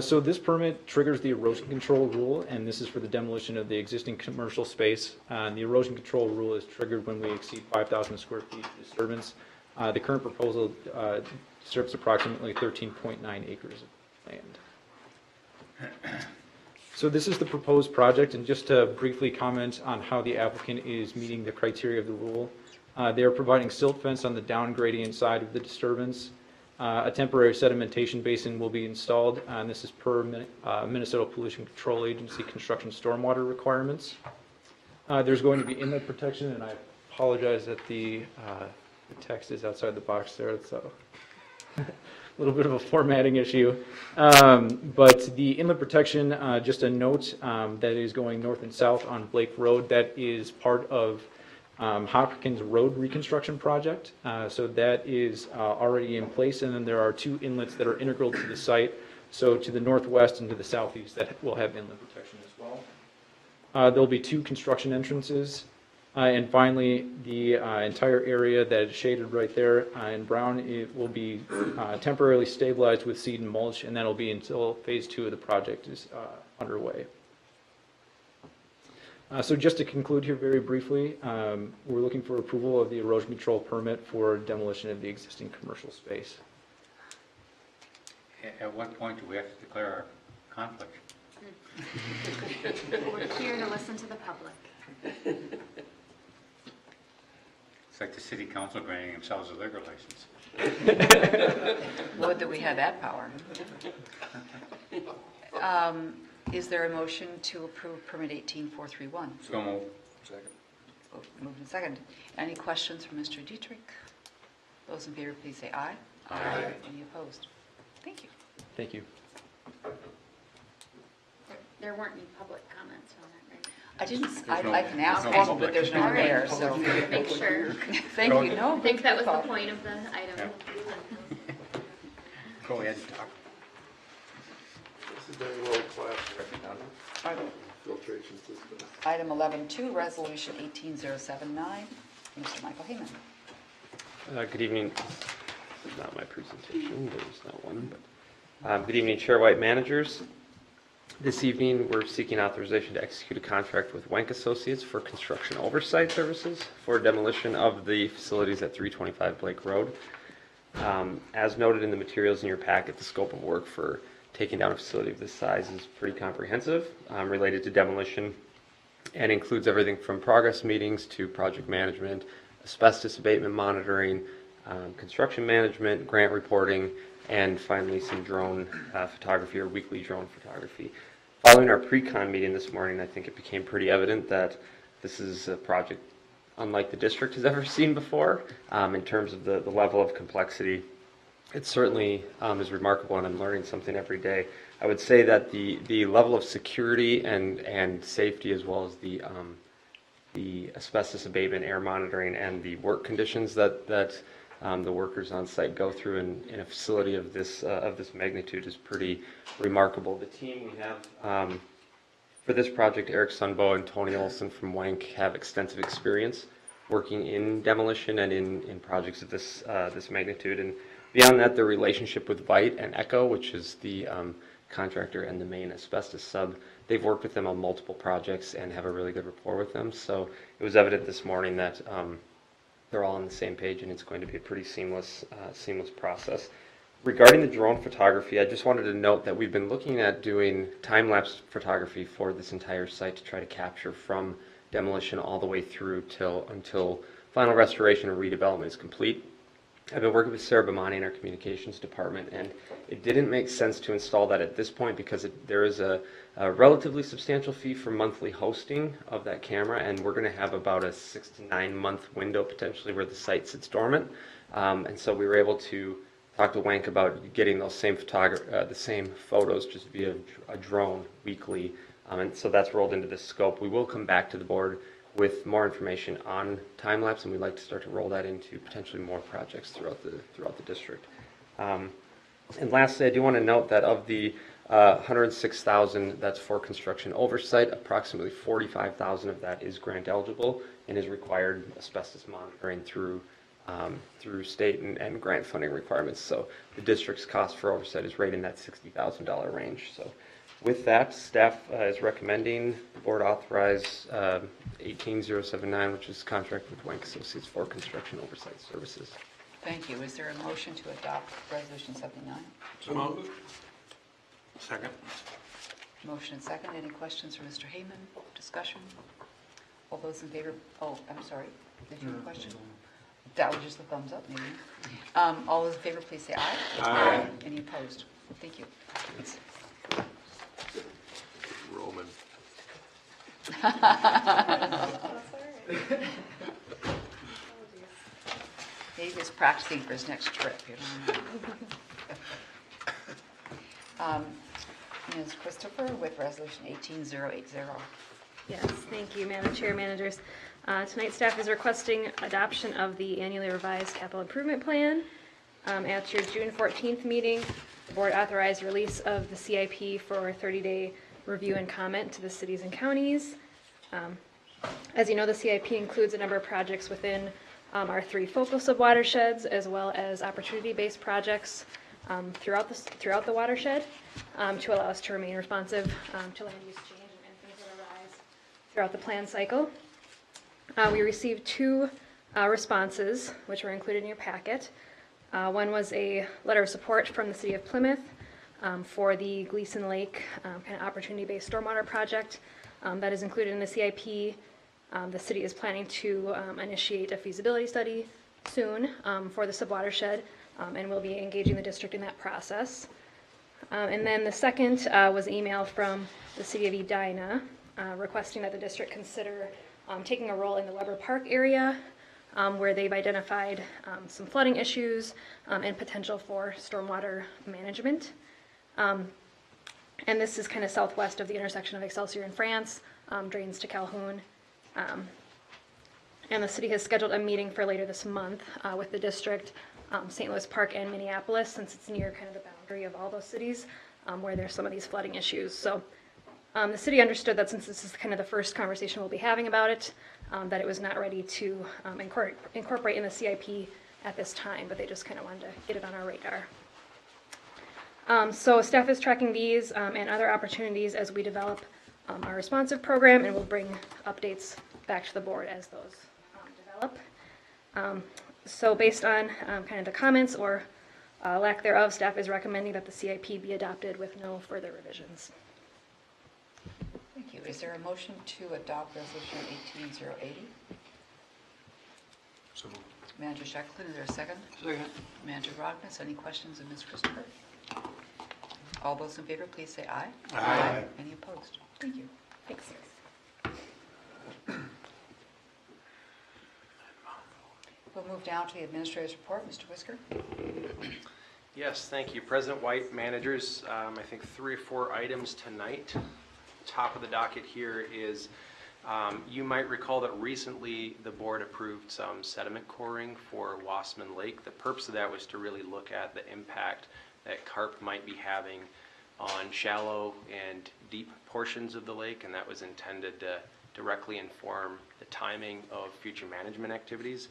So this permit triggers the erosion control rule, and this is for the demolition of the existing commercial space. The erosion control rule is triggered when we exceed 5,000 square feet of disturbance. The current proposal disturbs approximately 13.9 acres of land. So this is the proposed project, and just to briefly comment on how the applicant is meeting the criteria of the rule. They are providing silt fence on the down gradient side of the disturbance. A temporary sedimentation basin will be installed, and this is per Minnesota Pollution Control Agency construction stormwater requirements. There's going to be inlet protection, and I apologize that the text is outside the box there, so a little bit of a formatting issue. But the inlet protection, just a note, that is going north and south on Blake Road. That is part of Hopkins Road reconstruction project. So that is already in place, and then there are two inlets that are integral to the site. So to the northwest and to the southeast that will have inlet protection as well. There'll be two construction entrances. And finally, the entire area that is shaded right there in brown, it will be temporarily stabilized with seed and mulch, and that'll be until phase 2 of the project is underway. So just to conclude here very briefly, we're looking for approval of the erosion control permit for demolition of the existing commercial space. At what point do we have to declare our conflict? We're here to listen to the public. It's like the city council granting themselves a liquor license. Would that we had that power. Is there a motion to approve permit 18-431? So moved. Moved and second. Any questions from Mr. Dietrich? Those in favor, please say aye. Aye. Any opposed? Thank you. Thank you. There weren't any public comments on that, right? I didn't, There's no- I can ask there's no people, but there's no All one right. there, so. Make sure. Thank you, no. I think that was the good point of the item. Go ahead and talk. This is a world-class call. filtration system. Item 11.2, resolution 18079, Mr. Michael Heyman. Good evening. This is not my presentation. There's not one. But, good evening, Chair White, managers. This evening, we're seeking authorization to execute a contract with Wenck Associates for construction oversight services for demolition of the facilities at 325 Blake Road. As noted in the materials in your packet, the scope of work for taking down a facility of this size is pretty comprehensive, related to demolition, and includes everything from progress meetings to project management, asbestos abatement monitoring, construction management, grant reporting, and finally some drone photography or weekly drone photography. Following our pre-con meeting this morning, I think it became pretty evident that this is a project unlike the district has ever seen before in terms of the level of complexity. It certainly is remarkable, and I'm learning something every day. I would say that the level of security and safety, as well as the asbestos abatement, air monitoring, and the work conditions that the workers on site go through in a facility of this magnitude is pretty remarkable. The team we have for this project, Eric Sunbo and Tony Olson from Wenck, have extensive experience working in demolition and in projects of this magnitude. And beyond that, their relationship with Vite and Echo, which is the contractor and the main asbestos sub, they've worked with them on multiple projects and have a really good rapport with them. So it was evident this morning that they're all on the same page, and it's going to be a pretty seamless process. Regarding the drone photography, I just wanted to note that we've been looking at doing time-lapse photography for this entire site to try to capture from demolition all the way through until final restoration and redevelopment is complete. I've been working with Sarah Bamani in our communications department, and it didn't make sense to install that at this point because there is a relatively substantial fee for monthly hosting of that camera, and we're going to have about a 6 to 9 month window potentially where the site sits dormant. And so we were able to talk to Wenck about getting those same the same photos just via a drone weekly, and so that's rolled into this scope. We will come back to the board with more information on time lapse, and we'd like to start to roll that into potentially more projects throughout the district. And lastly, I do want to note that of the $106,000 that's for construction oversight, approximately $45,000 of that is grant eligible and is required asbestos monitoring through state and grant funding requirements. So the district's cost for oversight is right in that $60,000 range. So with that, staff is recommending the board authorize 18079, which is contract with Wenck Associates for construction oversight services. Thank you. Is there a motion to adopt Resolution 79? So moved. Second. Motion and second. Any questions for Mr. Heyman? Discussion? All those in favor? Oh, I'm sorry. Did you have a question? That was just a thumbs up, maybe. All those in favor, please say aye. Aye. Any opposed? Thank you. Roman. Dave is practicing for his next trip, you know. Ms. Christopher with Resolution 18080. Yes, thank you, Madam Chair, managers. Tonight, staff is requesting adoption of the annually revised capital improvement plan. At your June 14th meeting, the board authorized release of the CIP for a 30-day review and comment to the cities and counties. As you know, the CIP includes a number of projects within our 3 focal sub-watersheds, as well as opportunity-based projects throughout the watershed to allow us to remain responsive to land use change and things that arise throughout the plan cycle. We received 2 responses, which were included in your packet. One was a letter of support from the City of Plymouth for the Gleason Lake kind of opportunity-based stormwater project that is included in the CIP. The city is planning to initiate a feasibility study soon for the subwatershed, and we'll be engaging the district in that process. And then the second was an email from the City of Edina requesting that the district consider taking a role in the Weber Park area where they've identified some flooding issues and potential for stormwater management. And this is kind of southwest of the intersection of Excelsior and France, drains to Calhoun. And the city has scheduled a meeting for later this month with the district, St. Louis Park, and Minneapolis, since it's near kind of the boundary of all those cities where there's some of these flooding issues. So the city understood that since this is kind of the first conversation we'll be having about it, that it was not ready to incorporate in the CIP at this time, but they just kind of wanted to get it on our radar. So staff is tracking these and other opportunities as we develop our responsive program, and we'll bring updates back to the board as those develop. So based on kind of the comments or lack thereof, staff is recommending that the CIP be adopted with no further revisions. Thank you. Is there a motion to adopt Resolution 18080? So moved. Manager Shackleton, is there a second? Second. Manager Rognus, any questions of Ms. Christopher? All those in favor, please say aye. Aye. Any opposed? Thank you. Thanks. We'll move down to the administrator's report. Mr. Whisker? Yes, thank you. President White, managers, I think 3 or 4 items tonight. Top of the docket here is, you might recall that recently the board approved some sediment coring for Wasserman Lake. The purpose of that was to really look at the impact that carp might be having on shallow and deep portions of the lake, and that was intended to directly inform the timing of future management activities.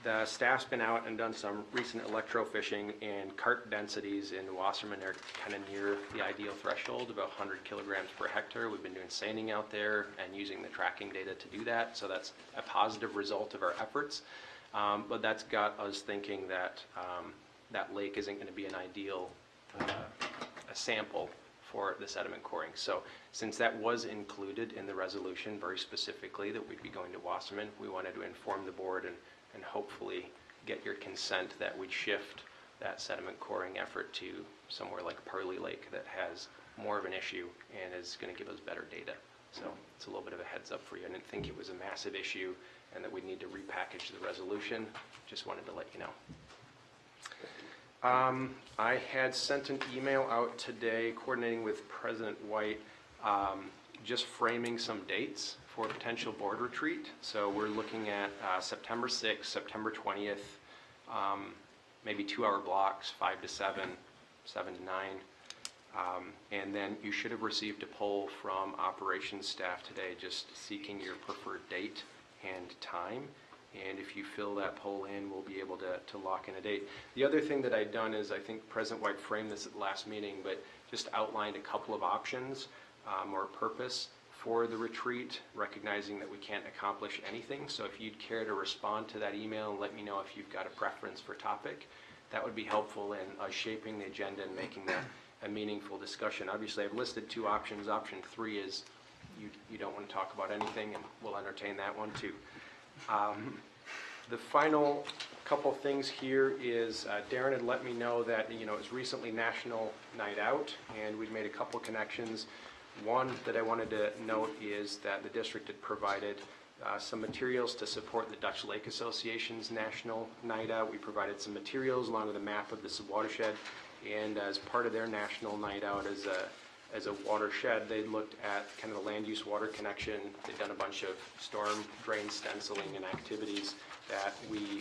The staff's been out and done some recent electrofishing, and carp densities in Wasserman are kind of near the ideal threshold, about 100 kilograms per hectare. We've been doing seining out there and using the tracking data to do that, so that's a positive result of our efforts. But that's got us thinking that that lake isn't going to be an ideal a sample for the sediment coring. So since that was included in the resolution very specifically that we'd be going to Wasserman, we wanted to inform the board and hopefully get your consent that we'd shift that sediment coring effort to somewhere like Pearly Lake that has more of an issue and is going to give us better data. So it's a little bit of a heads up for you. I didn't think it was a massive issue and that we'd need to repackage the resolution. Just wanted to let you know. I had sent an email out today coordinating with President White, just framing some dates for a potential board retreat. So we're looking at September 6th, September 20th, maybe 2-hour blocks, 5 to 7, 7 to 9. And then you should have received a poll from operations staff today just seeking your preferred date and time. And if you fill that poll in, we'll be able to lock in a date. The other thing that I'd done is, I think President White framed this at the last meeting, but just outlined a couple of options or purpose for the retreat, recognizing that we can't accomplish anything. So if you'd care to respond to that email and let me know if you've got a preference for topic, that would be helpful in shaping the agenda and making that a meaningful discussion. Obviously, I've listed 2 options. Option 3 is you don't want to talk about anything, and we'll entertain that one too. The final couple things here is Darren had let me know that it was recently National Night Out, and we'd made a couple connections. One that I wanted to note is that the district had provided some materials to support the Dutch Lake Association's National Night Out. We provided some materials along with a map of this watershed, and as part of their National Night Out as a watershed, they looked at kind of the land use water connection. They've done a bunch of storm drain stenciling and activities that we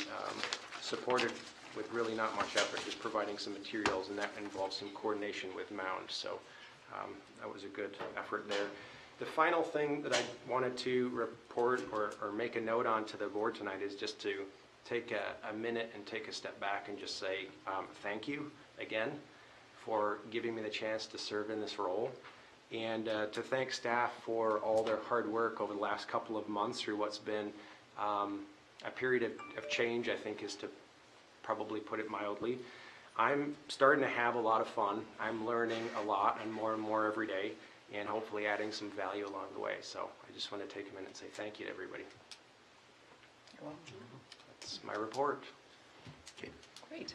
supported with really not much effort, just providing some materials, and that involves some coordination with Mound. So that was a good effort there. The final thing that I wanted to report or make a note on to the board tonight is just to take a minute and take a step back and just say thank you again for giving me the chance to serve in this role, and to thank staff for all their hard work over the last couple of months through what's been a period of change, I think, is to probably put it mildly. I'm starting to have a lot of fun. I'm learning a lot and more every day, and hopefully adding some value along the way. So I just want to take a minute and say thank you to everybody. You're welcome. That's my report. Okay, great.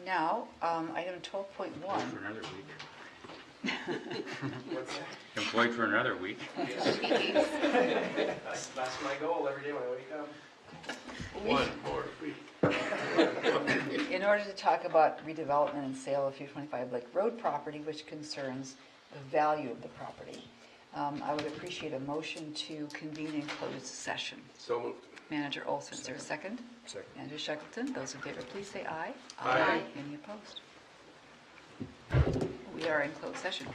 Now, item 12.1. For another week. Employed for another week. That's my goal every day when I wake up. One more week. In order to talk about redevelopment and sale of 225 Lake Road property, which concerns the value of the property, I would appreciate a motion to convene in closed session. So moved. Manager Olson, is there a second? Second. Manager Shackleton, those in favor, please say aye. Aye. Any opposed? We are in closed session.